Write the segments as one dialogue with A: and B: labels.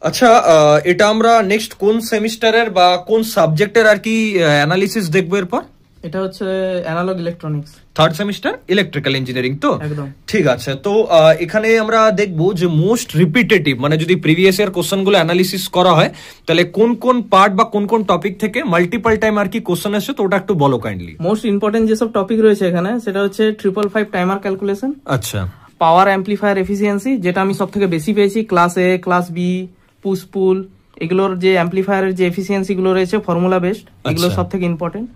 A: আচ্ছা, এটা আমরা নেক্সট কোন সেমিস্টারের বা কোন সাবজেক্টের আর কি অ্যানালিসিস দেখবো এরপর?
B: এটা হচ্ছে analogue electronics,
A: third semester electrical engineering. তো
B: একদম
A: ঠিক আছে। তো এখানে আমরা দেখবো যে মোস্ট রিপিটেটিভ, মানে যদি প্রিভিয়াস ইয়ার কোশ্চেন গুলো অ্যানালিসিস করা হয় তাহলে কোন কোন পার্ট বা কোন কোন টপিক থেকে মাল্টিপল টাইম আর কি কোশ্চেন আসে, তো ওটা একটু বলো কাইন্ডলি।
B: মোস্ট ইম্পর্টেন্ট যেসব টপিক রয়েছে এখানে সেটা হচ্ছে 555 টাইমার ক্যালকুলেশন,
A: আচ্ছা,
B: পাওয়ার অ্যাম্পলিফায়ার এফিসিয়েন্সি, যেটা আমি সব থেকে বেশি পেয়েছি, ক্লাস এ, ক্লাস বি, পুশ পুল, এগুলোর যে অ্যাম্পলিফায়ারের যে এফিসিয়েন্সি গুলো রয়েছে ফর্মুলা বেসড, এগুলো সব থেকে ইম্পর্টেন্ট।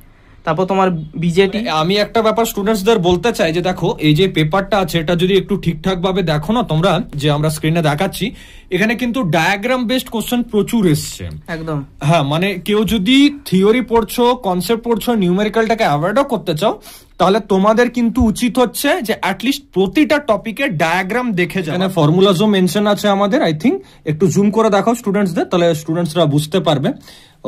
B: তারপর তোমার বিজেটি।
A: আমি একটা ব্যাপার স্টুডেন্টসদের বলতে চাই যে দেখো, এই যে পেপারটা আছে এটা যদি একটু ঠিকঠাক ভাবে দেখো না তোমরা, যে আমরা স্ক্রিনে দেখাচ্ছি, এখানে কিন্তু ডায়াগ্রাম বেসড কোশ্চেন প্রচুর এসছে
B: একদম।
A: হ্যাঁ, মানে কেউ যদি থিওরি পড়ছো, কনসেপ্ট পড়ছো, নিউমেরিক্যালটাকে অ্যাভয়েডও করতে চাও, তাহলে তোমাদের কিন্তু উচিত হচ্ছে যে অ্যাটলিস্ট প্রতিটা টপিকে ডায়াগ্রাম দেখে যাও। এখানে ফর্মুলাজও মেনশন আছে আমাদের, আই থিঙ্ক একটু জুম করে দেখাও স্টুডেন্টসদের, তাহলে স্টুডেন্টসরা বুঝতে পারবে।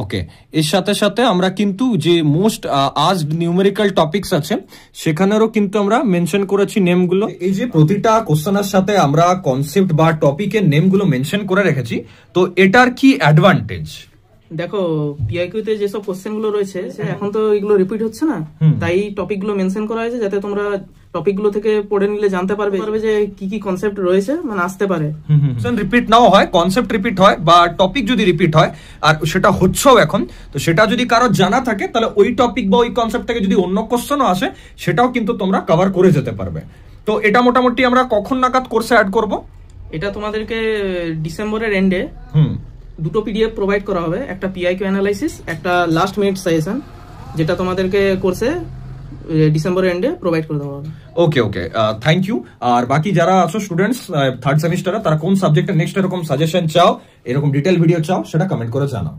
A: ওকে, এর সাথে সাথে আমরা কিন্তু যে মোস্ট আস্কড নিউমেরিক্যাল টপিকস আছে সেখানেরও কিন্তু আমরা মেনশন করেছি নেমগুলো। এই যে প্রতিটা কোশ্চেনের সাথে আমরা কনসেপ্ট বা টপিকের নেমগুলো মেনশন করে রেখেছি, তো এটার কি অ্যাডভান্টেজ?
B: দেখো, পিআইকিউ তে যেসব কোশ্চেন গুলো রয়েছে এখন তো এগুলো রিপিট হচ্ছে না, তাই টপিক গুলো মেনশন করা হয়েছে যাতে তোমরা টপিক গুলো থেকে পড়ে নিলে জানতে পারবে যে কি কি কনসেপ্ট রয়েছে, মানে আসতে পারে।
A: রিপিট নাও হয়, কনসেপ্ট রিপিট হয় বা টপিক যদি রিপিট হয়, আর সেটা হচ্ছেও এখন, তো সেটা যদি কারো জানা থাকে তাহলে ওই টপিক বা ওই কনসেপ্ট থেকে যদি অন্য কোশ্চেনও আসে সেটাও কিন্তু তোমরা কভার করে যেতে পারবে। তো এটা মোটামুটি আমরা কখন নাগাদ কোর্সে অ্যাড করব?
B: এটা তোমাদেরকে ডিসেম্বরের এন্ডে দুটো পিডিএফ প্রোভাইড করা হবে, একটা পিআইকিউ অ্যানালাইসিস, একটা লাস্ট মিনিট সাজেশন, যেটা তোমাদেরকে কোর্সে ডিসেম্বরের এন্ডে প্রোভাইড করে দেওয়া হবে।
A: ওকে ওকে, থ্যাংক ইউ। আর বাকি যারা আছো স্টুডেন্টস থার্ড সেমিস্টারে, তারা কোন সাবজেক্টে নেক্সট এরকম সাজেশন চাও, এরকম ডিটেল ভিডিও চাও, সেটা কমেন্ট করে জানাও।